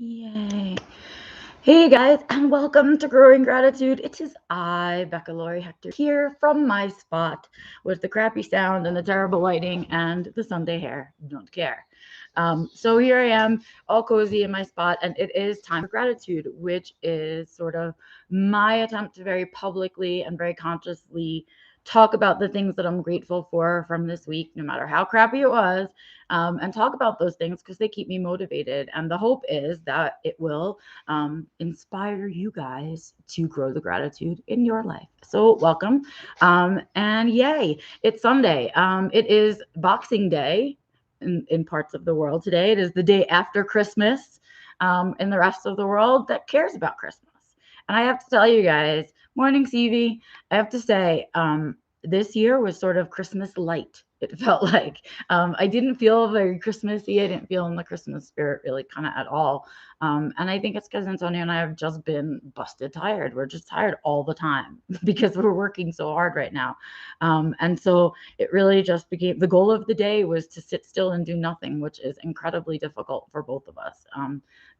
Yay. Hey guys, and welcome to Growing Gratitude. It is I, Becca Lori Hector, here from my spot with the crappy sound and the terrible lighting and the Sunday hair. Don't care. So here I am, all cozy in my spot, and it is time for gratitude, which is sort of my attempt to very publicly and very consciously talk about the things that I'm grateful for from this week, no matter how crappy it was, and talk about those things because they keep me motivated. And the hope is that it will inspire you guys to grow the gratitude in your life. So welcome. And yay, it's Sunday. It is Boxing Day in parts of the world today. It is the day after Christmas in the rest of the world that cares about Christmas. And I have to tell you guys, morning CV, I have to say, this year was sort of Christmas light. It felt like I didn't feel very Christmassy. I didn't feel in the Christmas spirit really kind of at all. And I think it's because Antonio and I have just been busted tired. We're just tired all the time because we're working so hard right now. And so it really just became the goal of the day was to sit still and do nothing, which is incredibly difficult for both of us.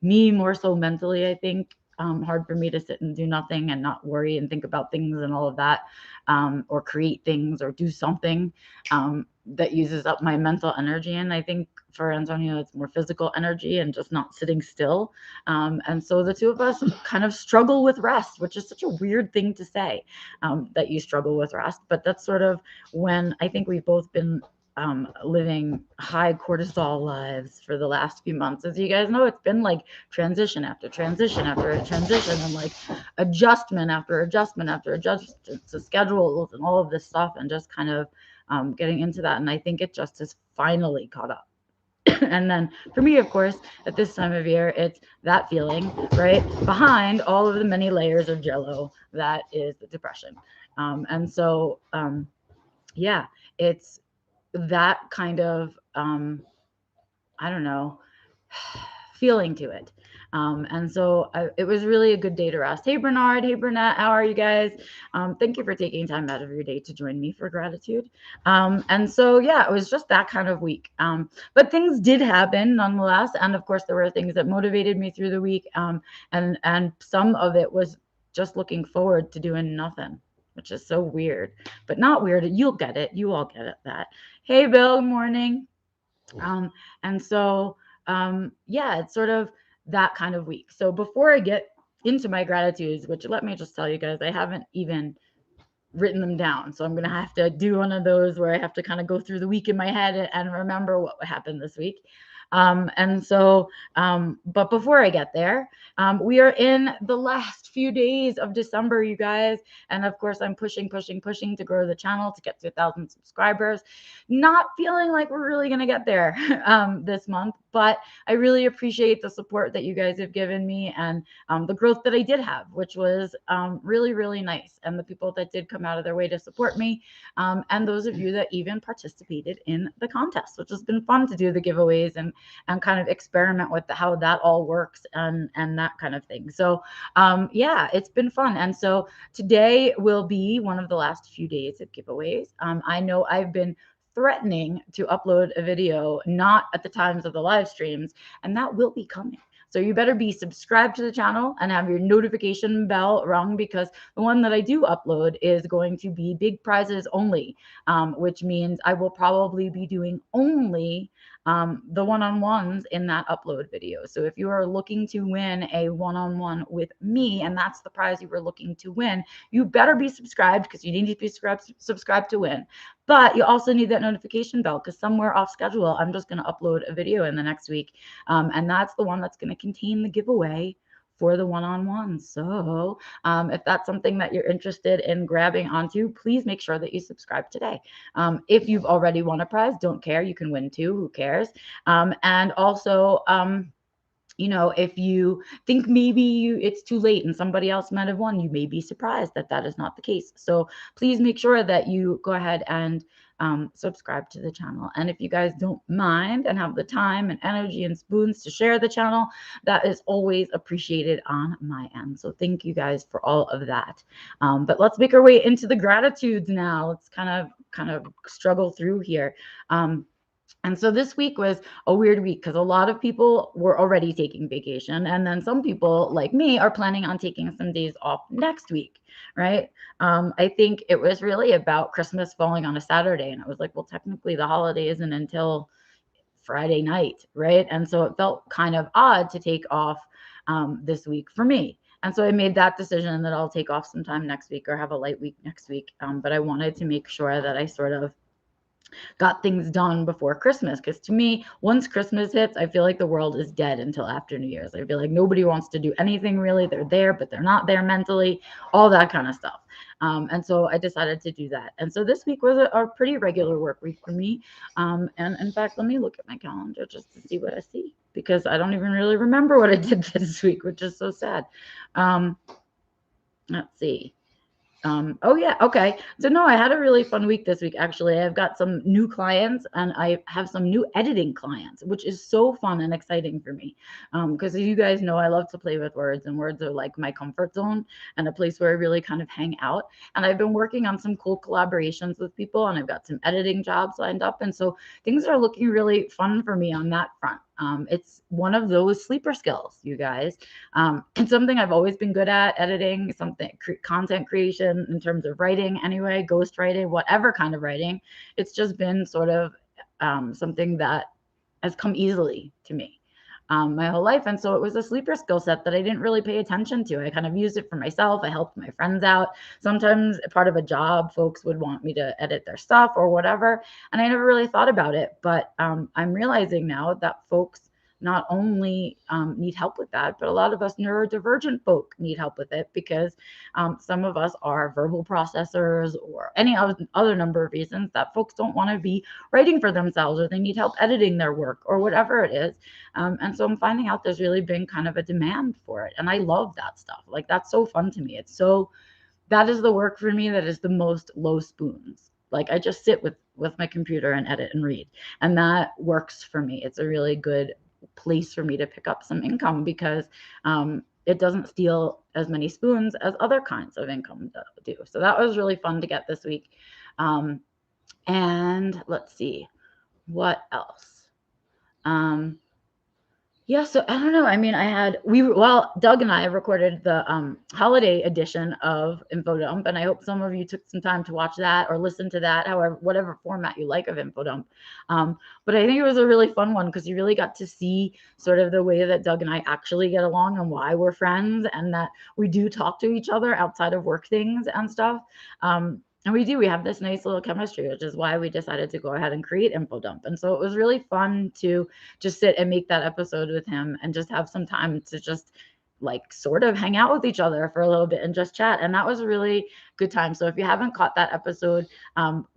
Me more so mentally, I think. Hard for me to sit and do nothing and not worry and think about things and all of that, or create things or do something that uses up my mental energy. And I think for Antonio, it's more physical energy and just not sitting still. And so the two of us kind of struggle with rest, which is such a weird thing to say, that you struggle with rest. But that's sort of when I think we've both been living high cortisol lives for the last few months. As you guys know, it's been like transition after transition after transition and like adjustment after adjustment after adjustment to schedules and all of this stuff and just kind of getting into that. And I think it just has finally caught up. And then for me, of course, at this time of year, it's that feeling right behind all of the many layers of jello that is the depression. And so, yeah, it's that kind of I don't know, feeling to it. And so it was really a good day to rest. Hey, Bernard. Hey, Burnett. How are you guys? Thank you for taking time out of your day to join me for gratitude. And so, yeah, it was just that kind of week. But things did happen nonetheless. And of course, there were things that motivated me through the week. And some of it was just looking forward to doing nothing, which is so weird, but not weird. You'll get it. You all get it. That. Hey, Bill. Good morning. And so, yeah, it's sort of that kind of week. So before I get into my gratitudes, which let me just tell you guys, I haven't even written them down. So I'm going to have to do one of those where I have to kind of go through the week in my head and remember what happened this week. And so, but before I get there, we are in the last few days of December, you guys. And of course, I'm pushing to grow the channel to get to 1,000 subscribers. Not feeling like we're really going to get there this month, but I really appreciate the support that you guys have given me and the growth that I did have, which was really, really nice. And the people that did come out of their way to support me, and those of you that even participated in the contest, which has been fun to do the giveaways and kind of experiment with how that all works and that kind of thing. So yeah, it's been fun. And so today will be one of the last few days of giveaways. I know I've been threatening to upload a video, not at the times of the live streams, and that will be coming. So you better be subscribed to the channel and have your notification bell rung, because the one that I do upload is going to be big prizes only, which means I will probably be doing only the one-on-ones in that upload video. So if you are looking to win a one-on-one with me, and that's the prize you were looking to win, you better be subscribed, because you need to be subscribed to win. But you also need that notification bell, because somewhere off schedule, I'm just going to upload a video in the next week. And that's the one that's going to contain the giveaway for the one-on-one. So if that's something that you're interested in grabbing onto, please make sure that you subscribe today. If you've already won a prize, don't care. You can win too. Who cares? And also, you know, if you think maybe it's too late and somebody else might have won, you may be surprised that that is not the case. So please make sure that you go ahead and subscribe to the channel. And if you guys don't mind and have the time and energy and spoons to share the channel, that is always appreciated on my end. So thank you guys for all of that. But let's make our way into the gratitudes now. Let's kind of struggle through here. And so this week was a weird week because a lot of people were already taking vacation. And then some people, like me, are planning on taking some days off next week, right? I think it was really about Christmas falling on a Saturday. And it was like, well, technically the holiday isn't until Friday night, right? And so it felt kind of odd to take off this week for me. And so I made that decision that I'll take off sometime next week or have a light week next week. But I wanted to make sure that I sort of got things done before Christmas. Because to me, once Christmas hits, I feel like the world is dead until after New Year's. I feel like nobody wants to do anything really. They're there, but they're not there mentally, all that kind of stuff. And so I decided to do that. And so this week was a pretty regular work week for me. And in fact, let me look at my calendar just to see what I see, because I don't even really remember what I did this week, which is so sad. Let's see. Oh yeah, okay. So no, I had a really fun week this week. Actually, I've got some new clients and I have some new editing clients, which is so fun and exciting for me. Because as you guys know, I love to play with words, and words are like my comfort zone and a place where I really kind of hang out. And I've been working on some cool collaborations with people, and I've got some editing jobs lined up, and so things are looking really fun for me on that front. It's one of those sleeper skills, you guys. It's something I've always been good at, editing, content creation in terms of writing anyway, ghost writing, whatever kind of writing. It's just been sort of something that has come easily to me my whole life. And so it was a sleeper skill set that I didn't really pay attention to. I kind of used it for myself. I helped my friends out. Sometimes part of a job, folks would want me to edit their stuff or whatever. And I never really thought about it. But I'm realizing now that folks not only need help with that, but a lot of us neurodivergent folk need help with it, because some of us are verbal processors or any other number of reasons that folks don't want to be writing for themselves, or they need help editing their work or whatever it is. And so I'm finding out there's really been kind of a demand for it. And I love that stuff. Like, that's so fun to me. That is the work for me that is the most low spoons. Like, I just sit with my computer and edit and read. And that works for me. It's a really good place for me to pick up some income, because it doesn't steal as many spoons as other kinds of income do. So that was really fun to get this week. And let's see, what else? Yeah, so I don't know. I mean, Doug and I have recorded the holiday edition of InfoDump, and I hope some of you took some time to watch that or listen to that, however, whatever format you like of InfoDump. But I think it was a really fun one, because you really got to see sort of the way that Doug and I actually get along and why we're friends, and that we do talk to each other outside of work things and stuff. And we have this nice little chemistry, which is why we decided to go ahead and create InfoDump. And so it was really fun to just sit and make that episode with him and just have some time to just like sort of hang out with each other for a little bit and just chat. And that was a really good time. So if you haven't caught that episode,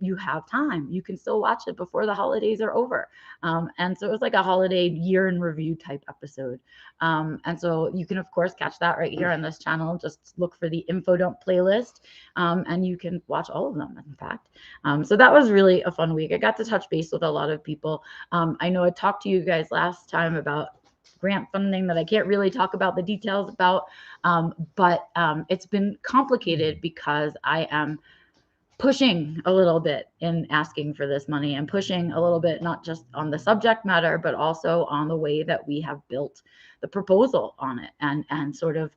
you have time. You can still watch it before the holidays are over. And so it was like a holiday year in review type episode. And so you can, of course, catch that right here on this channel. Just look for the InfoDump playlist, and you can watch all of them, in fact. So that was really a fun week. I got to touch base with a lot of people. I know I talked to you guys last time about grant funding that I can't really talk about the details about, but it's been complicated because I am pushing a little bit in asking for this money, and pushing a little bit not just on the subject matter, but also on the way that we have built the proposal on it, and sort of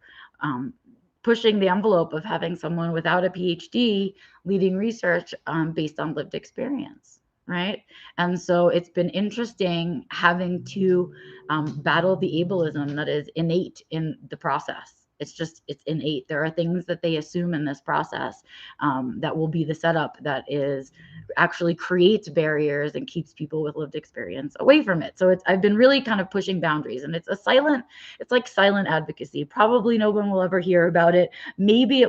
pushing the envelope of having someone without a PhD leading research based on lived experience. Right. And so it's been interesting having to battle the ableism that is innate in the process. It's innate. There are things that they assume in this process that will be the setup that is actually creates barriers and keeps people with lived experience away from it. So I've been really kind of pushing boundaries, and it's like silent advocacy. Probably no one will ever hear about it. Maybe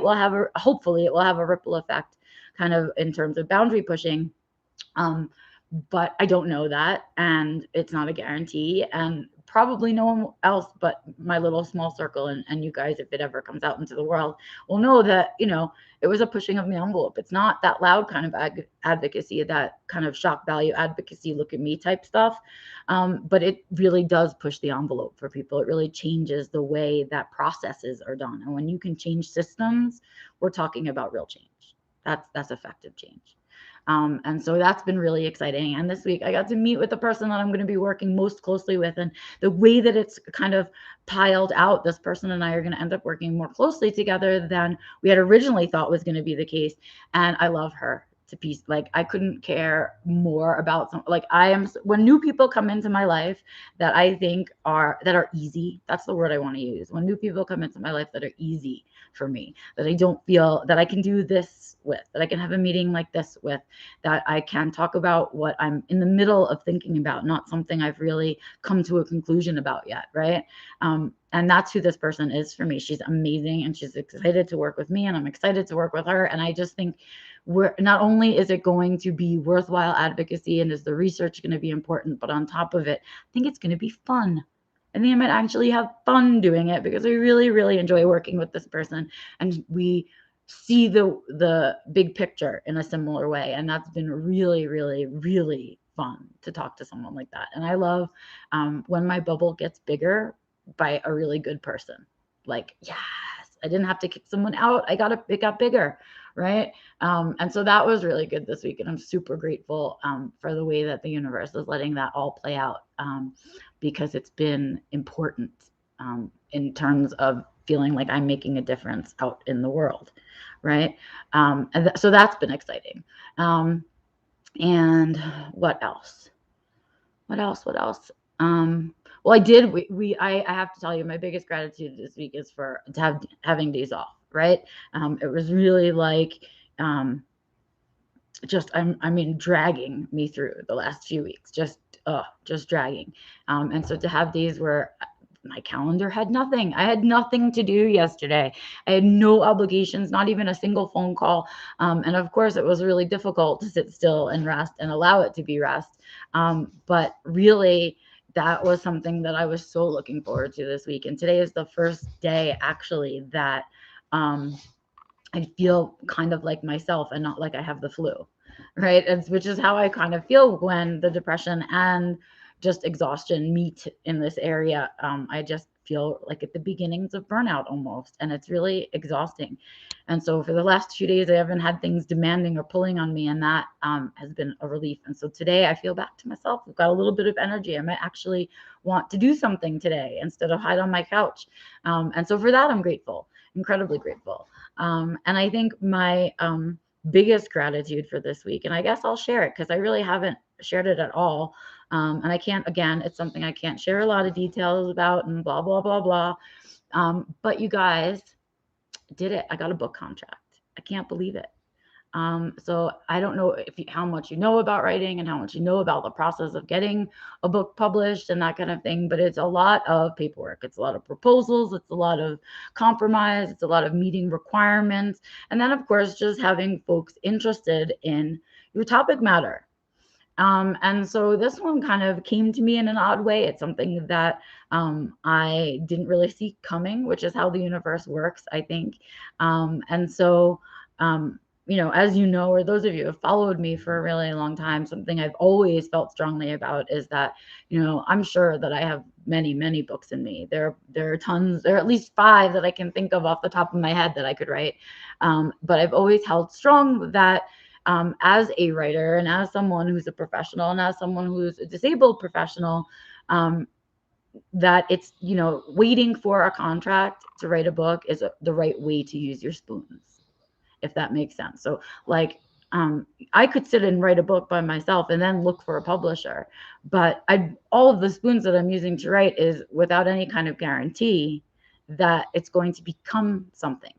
hopefully it will have a ripple effect kind of in terms of boundary pushing. But I don't know that, and it's not a guarantee, and probably no one else but my little small circle and you guys, if it ever comes out into the world, will know that, it was a pushing of the envelope. It's not that loud kind of advocacy, that kind of shock value advocacy, look at me type stuff. But it really does push the envelope for people. It really changes the way that processes are done. And when you can change systems, we're talking about real change. That's effective change. And so that's been really exciting. And this week I got to meet with the person that I'm going to be working most closely with. And the way that it's kind of piled out, this person and I are going to end up working more closely together than we had originally thought was going to be the case. And I love her to pieces. Like, I couldn't care more about when new people come into my life that I think are easy. That's the word I want to use. When new people come into my life that are easy for me, that I don't feel that I can do this with, that I can have a meeting like this with, that I can talk about what I'm in the middle of thinking about, not something I've really come to a conclusion about yet, right? And that's who this person is for me. She's amazing, and she's excited to work with me, and I'm excited to work with her. And I just think not only is it going to be worthwhile advocacy and is the research going to be important, but on top of it, I think it's going to be fun. I think I might actually have fun doing it because I really, really enjoy working with this person, and we see the big picture in a similar way. And that's been really, really, really fun to talk to someone like that. And I love when my bubble gets bigger by a really good person. Like, yes, I didn't have to kick someone out. It got bigger, right? And so that was really good this week, and I'm super grateful for the way that the universe is letting that all play out, because it's been important in terms of feeling like I'm making a difference out in the world, right? So that's been exciting. And what else? Well, I have to tell you, my biggest gratitude this week is for having days off, right? It was really like, dragging me through the last few weeks, just dragging. And so to have days where my calendar had nothing. I had nothing to do yesterday. I had no obligations, not even a single phone call. And of course, it was really difficult to sit still and rest and allow it to be rest. But really, that was something that I was so looking forward to this week. And today is the first day, actually, that I feel kind of like myself and not like I have the flu, right? Which is how I kind of feel when the depression and just exhaustion meet in this area. I just feel like at the beginnings of burnout almost, and it's really exhausting. And so for the last 2 days, I haven't had things demanding or pulling on me, and that has been a relief. And so today I feel back to myself. I've got a little bit of energy. I might actually want to do something today instead of hide on my couch. And so for that, I'm grateful, incredibly grateful. And I think my biggest gratitude for this week, and I guess I'll share it because I really haven't shared it at all. And I can't, again, it's something I can't share a lot of details about and blah, blah, blah, blah. But you guys, did it. I got a book contract. I can't believe it. So I don't know how much you know about writing and how much you know about the process of getting a book published and that kind of thing, but it's a lot of paperwork. It's a lot of proposals. It's a lot of compromise. It's a lot of meeting requirements. And then, of course, just having folks interested in your topic matter. And so this one kind of came to me in an odd way. It's something that I didn't really see coming, which is how the universe works, I think. And so, as you know, or those of you who have followed me for a really long time, something I've always felt strongly about is that, I'm sure that I have many, many books in me. There are tons, there are at least 5 that I can think of off the top of my head that I could write. But I've always held strong that as a writer and as someone who's a professional and as someone who's a disabled professional, that it's, waiting for a contract to write a book is the right way to use your spoons, if that makes sense. So like, I could sit and write a book by myself and then look for a publisher, but all of the spoons that I'm using to write is without any kind of guarantee that it's going to become something.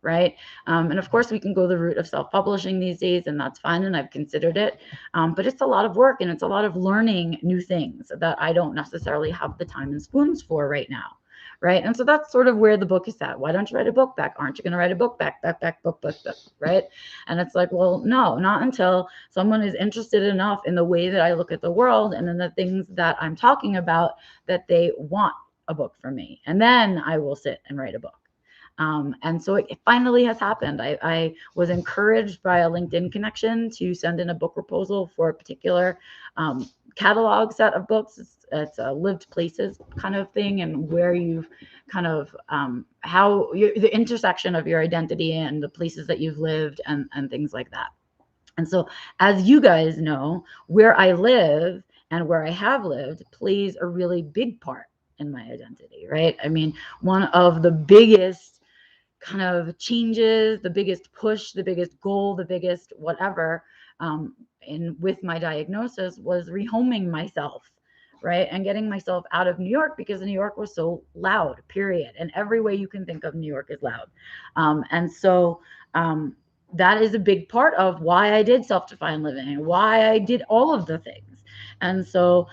Right. And of course, we can go the route of self-publishing these days, and that's fine. And I've considered it. But it's a lot of work and it's a lot of learning new things that I don't necessarily have the time and spoons for right now. Right. And so that's sort of where the book is at. Why don't you write a book back? Aren't you going to write a book back, book. Right. And it's like, well, no, not until someone is interested enough in the way that I look at the world and in the things that I'm talking about that they want a book from me. And then I will sit and write a book. And so it finally has happened. I was encouraged by a LinkedIn connection to send in a book proposal for a particular catalog set of books. It's a lived places kind of thing, and where you've kind of the intersection of your identity and the places that you've lived and things like that. And so, as you guys know, where I live and where I have lived plays a really big part in my identity, right? I mean, one of the biggest kind of changes, the biggest push, the biggest goal, the biggest whatever, in with my diagnosis was rehoming myself, right? And getting myself out of New York because New York was so loud, period. And every way you can think of New York is loud. And so that is a big part of why I did self-defined living and why I did all of the things. And so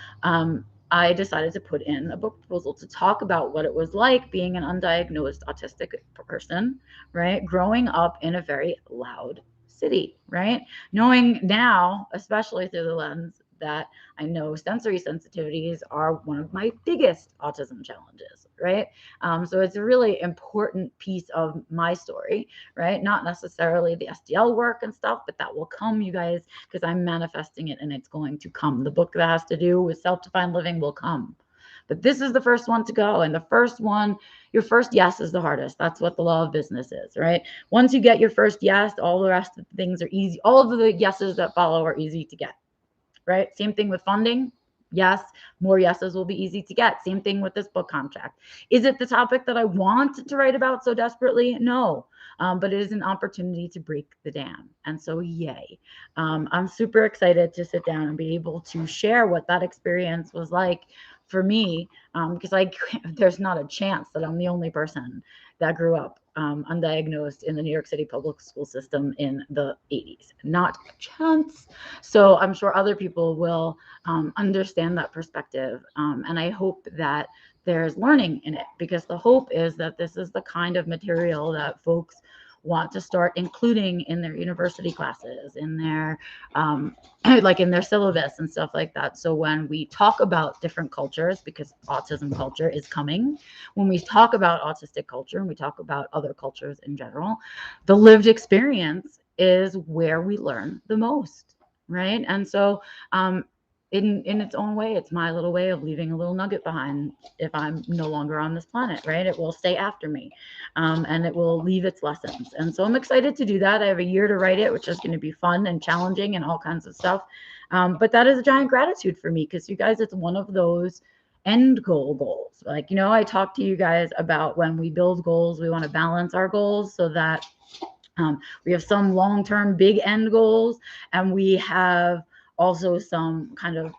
I decided to put in a book proposal to talk about what it was like being an undiagnosed autistic person, right? Growing up in a very loud city, right? Knowing now, especially through the lens that I know sensory sensitivities are one of my biggest autism challenges, right? So it's a really important piece of my story, right? Not necessarily the SDL work and stuff, but that will come, you guys, because I'm manifesting it and it's going to come. The book that has to do with self-defined living will come. But this is the first one to go. And the first one, your first yes is the hardest. That's what the law of business is, right? Once you get your first yes, all the rest of the things are easy. All of the yeses that follow are easy to get, right? Same thing with funding. Yes, more yeses will be easy to get. Same thing with this book contract. Is it the topic that I want to write about so desperately? No, but it is an opportunity to break the dam. And so, yay. I'm super excited to sit down and be able to share what that experience was like for me, because there's not a chance that I'm the only person that grew up undiagnosed in the New York City public school system in the 80s. Not a chance. So I'm sure other people will understand that perspective. And I hope that there's learning in it, because the hope is that this is the kind of material that folks want to start including in their university classes, in their like in their syllabus and stuff like that. So when we talk about different cultures, because autism culture is coming, when we talk about autistic culture and we talk about other cultures in general, the lived experience is where we learn the most, right? And so in its own way, it's my little way of leaving a little nugget behind. If I'm no longer on this planet, right, it will stay after me, and it will leave its lessons. And so I'm excited to do that. I have a year to write it, which is going to be fun and challenging and all kinds of stuff, but that is a giant gratitude for me, because you guys, it's one of those end goals. Like, I talk to you guys about when we build goals, we want to balance our goals so that we have some long-term big end goals, and we have also some kind of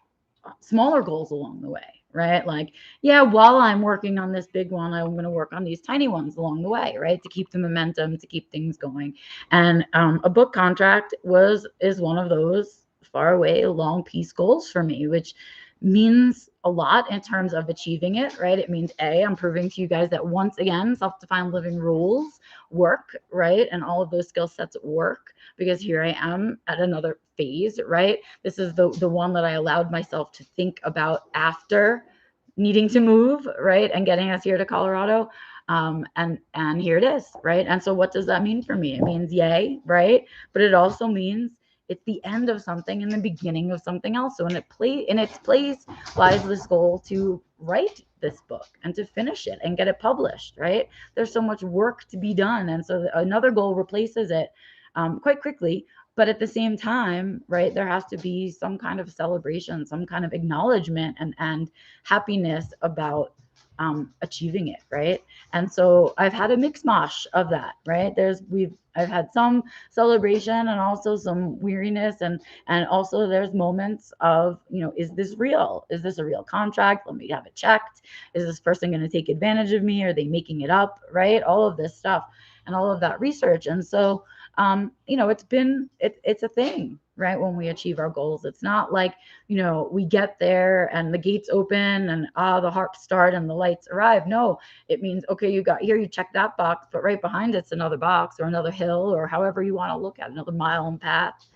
smaller goals along the way, right? Like, yeah, while I'm working on this big one, I'm going to work on these tiny ones along the way, right? To keep the momentum, to keep things going. And a book contract is one of those far away, long piece goals for me, which means a lot in terms of achieving it, right? It means I'm proving to you guys that once again, self-defined living rules work, right? And all of those skill sets work, because here I am at another phase, right? This is the one that I allowed myself to think about after needing to move, right? And getting us here to Colorado. And here it is, right? And so what does that mean for me? It means yay, right? But it also means it's the end of something and the beginning of something else. So in its place lies this goal to write this book and to finish it and get it published, right? There's so much work to be done. And so another goal replaces it quite quickly. But at the same time, right, there has to be some kind of celebration, some kind of acknowledgement and happiness about achieving it, right? And so I've had a mix mosh of that, right? I've had some celebration and also some weariness, and also there's moments of, is this real? Is this a real contract? Let me have it checked. Is this person going to take advantage of me? Are they making it up, right? All of this stuff and all of that research. And so it's a thing, right? When we achieve our goals, it's not like, we get there and the gates open and the harps start and the lights arrive. No, it means, okay, you got here, you check that box, but right behind it's another box or another hill or however you want to look at another mile and path.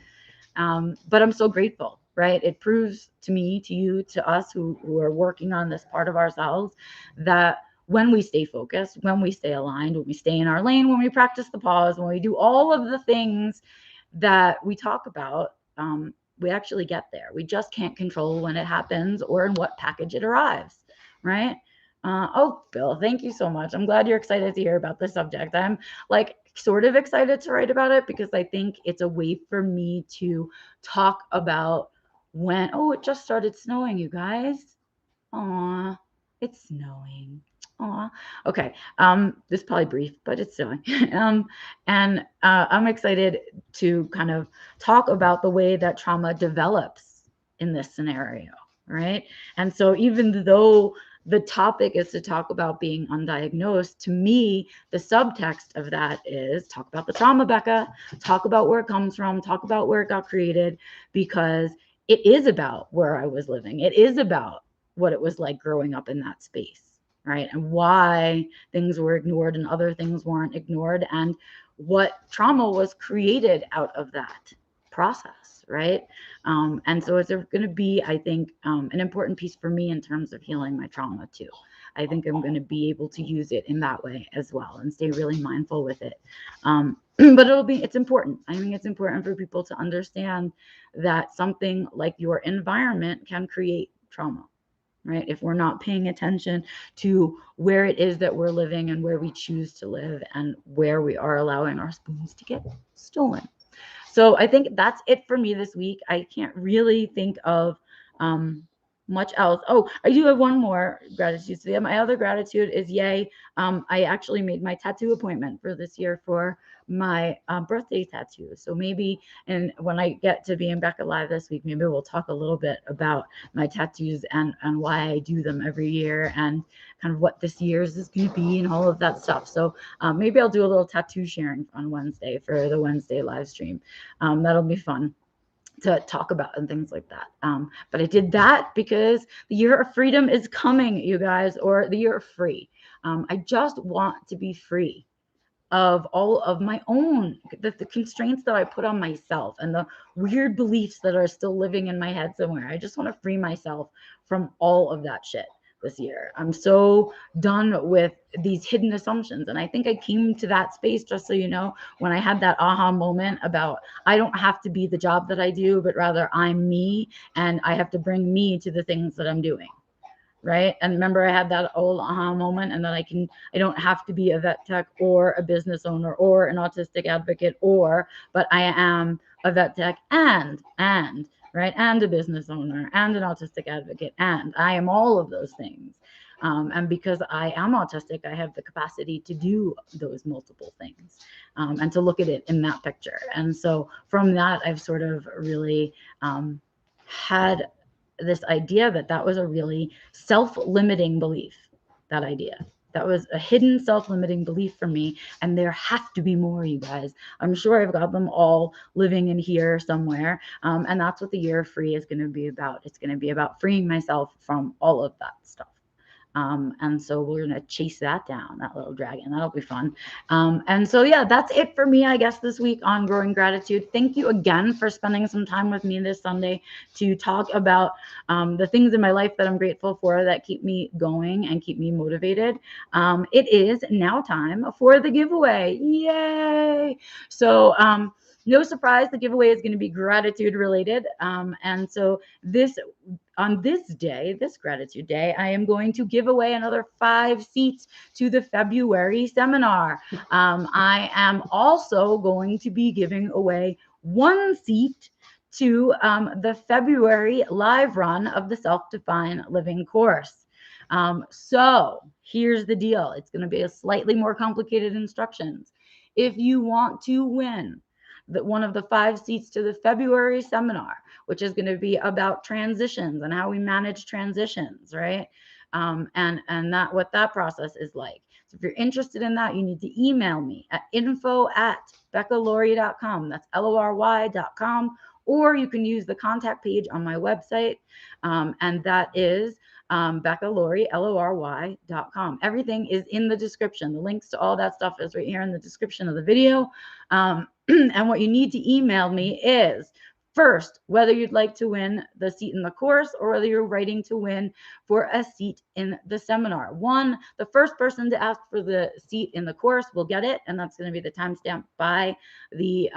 But I'm so grateful, right? It proves to me, to you, to us who are working on this part of ourselves, that when we stay focused, when we stay aligned, when we stay in our lane, when we practice the pause, when we do all of the things that we talk about, we actually get there. We just can't control when it happens or in what package it arrives, right? Oh, Bill, thank you so much. I'm glad you're excited to hear about this subject. I'm like, sort of excited to write about it because I think it's a way for me to talk about when, oh, it just started snowing, you guys. Aw, it's snowing. Aw. Okay. This is probably brief, but it's snowing. And I'm excited to kind of talk about the way that trauma develops in this scenario, right? And so even though the topic is to talk about being undiagnosed, to me, the subtext of that is talk about the trauma, Becca, talk about where it comes from, talk about where it got created, because it is about where I was living. It is about what it was like growing up in that space, right? And why things were ignored and other things weren't ignored, and what trauma was created out of that process, right? And so it's going to be, I think, an important piece for me in terms of healing my trauma too. I think I'm going to be able to use it in that way as well and stay really mindful with it. But it's important. I think it's important for people to understand that something like your environment can create trauma, right? If we're not paying attention to where it is that we're living and where we choose to live and where we are allowing our spoons to get stolen. So I think that's it for me this week. I can't really think of much else. Oh, I do have one more gratitude today. My other gratitude is, yay, I actually made my tattoo appointment for this year for my birthday tattoo. So maybe, and when I get to being back alive this week, maybe we'll talk a little bit about my tattoos and why I do them every year and kind of what this year's is going to be and all of that stuff. So maybe I'll do a little tattoo sharing on Wednesday for the Wednesday live stream. That'll be fun to talk about and things like that. But I did that because the year of freedom is coming, you guys, or the year of free. I just want to be free of all of my own, the constraints that I put on myself and the weird beliefs that are still living in my head somewhere. I just want to free myself from all of that shit this year. I'm so done with these hidden assumptions. And I think I came to that space, just so you know, when I had that aha moment about I don't have to be the job that I do, but rather I'm me, and I have to bring me to the things that I'm doing. Right. And remember, I had that old aha moment, and that I don't have to be a vet tech or a business owner or an autistic advocate, but I am a vet tech and right, and a business owner and an autistic advocate, and I am all of those things. And because I am autistic, I have the capacity to do those multiple things, and to look at it in that picture. And so from that, I've sort of really had this idea that was a really self-limiting belief. That idea, that was a hidden self-limiting belief for me, and there have to be more, you guys. I'm sure I've got them all living in here somewhere, and that's what the year of free is going to be about. It's going to be about freeing myself from all of that stuff. And so we're going to chase that down, that little dragon. That'll be fun. And so, yeah, that's it for me, I guess, this week on Growing Gratitude. Thank you again for spending some time with me this Sunday to talk about the things in my life that I'm grateful for that keep me going and keep me motivated. It is now time for the giveaway. Yay! So, no surprise, the giveaway is going to be gratitude related. And so on this day, this gratitude day, I am going to give away another 5 seats to the February seminar. I am also going to be giving away 1 seat to the February live run of the Self-Defined Living course. So here's the deal. It's going to be a slightly more complicated instructions. If you want to win one of the 5 seats to the February seminar, which is going to be about transitions and how we manage transitions, right? And that what that process is like. So if you're interested in that, you need to email me at info@beccalaurie.com. That's LORY.com. Or you can use the contact page on my website, and that is beccalaurie.com. Everything is in the description. The links to all that stuff is right here in the description of the video. And what you need to email me is first, whether you'd like to win the seat in the course or whether you're writing to win for a seat in the seminar. The first person to ask for the seat in the course will get it, and that's going to be the timestamp by the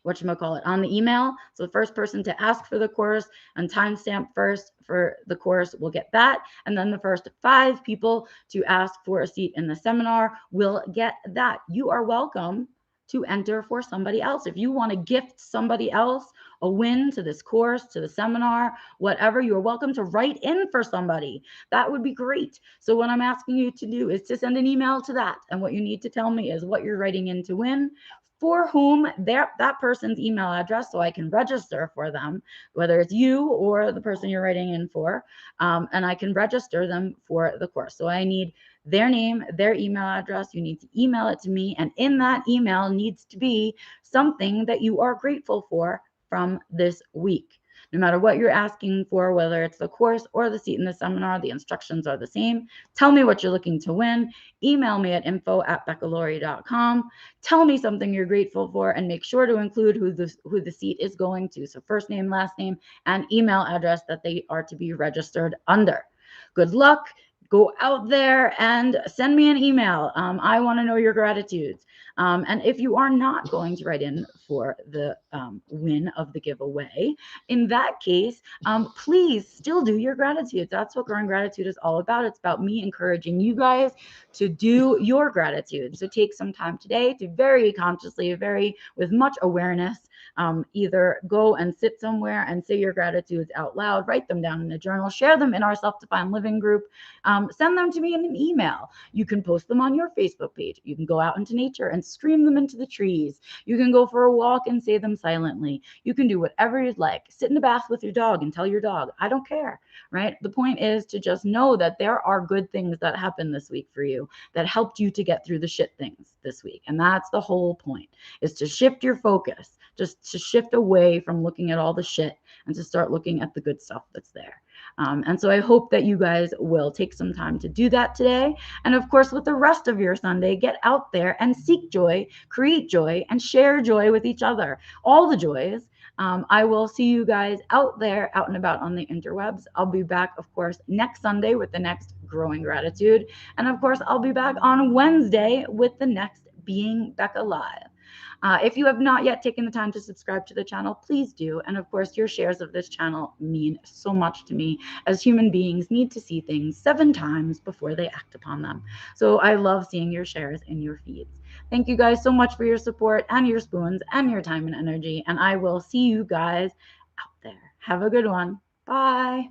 whatchamacallit, on the email. So the first person to ask for the course and timestamp first for the course will get that. And then the first 5 people to ask for a seat in the seminar will get that. You are welcome to enter for somebody else. If you want to gift somebody else a win to this course, to the seminar, whatever, you're welcome to write in for somebody. That would be great. So what I'm asking you to do is to send an email to that. And what you need to tell me is what you're writing in to win, for whom that person's email address, so I can register for them, whether it's you or the person you're writing in for, and I can register them for the course. So I need their name, their email address. You need to email it to me. And in that email needs to be something that you are grateful for from this week. No matter what you're asking for, whether it's the course or the seat in the seminar, the instructions are the same. Tell me what you're looking to win. Email me at info@beccalaurie.com. Tell me something you're grateful for, and make sure to include who the seat is going to. So first name, last name, and email address that they are to be registered under. Good luck. Go out there and send me an email. I want to know your gratitudes. And if you are not going to write in for the win of the giveaway, in that case, please still do your gratitude. That's what Growing Gratitude is all about. It's about me encouraging you guys to do your gratitude. So take some time today to very consciously, with much awareness, either go and sit somewhere and say your gratitudes out loud, write them down in a journal, share them in our Self-Defined Living group, send them to me in an email. You can post them on your Facebook page. You can go out into nature and scream them into the trees. You can go for a walk and say them silently. You can do whatever you'd like. Sit in the bath with your dog and tell your dog, I don't care, right? The point is to just know that there are good things that happened this week for you that helped you to get through the shit things this week. And that's the whole point, is to shift your focus, just to shift away from looking at all the shit and to start looking at the good stuff that's there. And so I hope that you guys will take some time to do that today. And of course, with the rest of your Sunday, get out there and seek joy, create joy, and share joy with each other. All the joys. I will see you guys out there, out and about on the interwebs. I'll be back, of course, next Sunday with the next Growing Gratitude. And of course, I'll be back on Wednesday with the next Being Becca Live. If you have not yet taken the time to subscribe to the channel, please do. And of course, your shares of this channel mean so much to me, as human beings need to see things 7 times before they act upon them. So I love seeing your shares in your feeds. Thank you guys so much for your support and your spoons and your time and energy. And I will see you guys out there. Have a good one. Bye.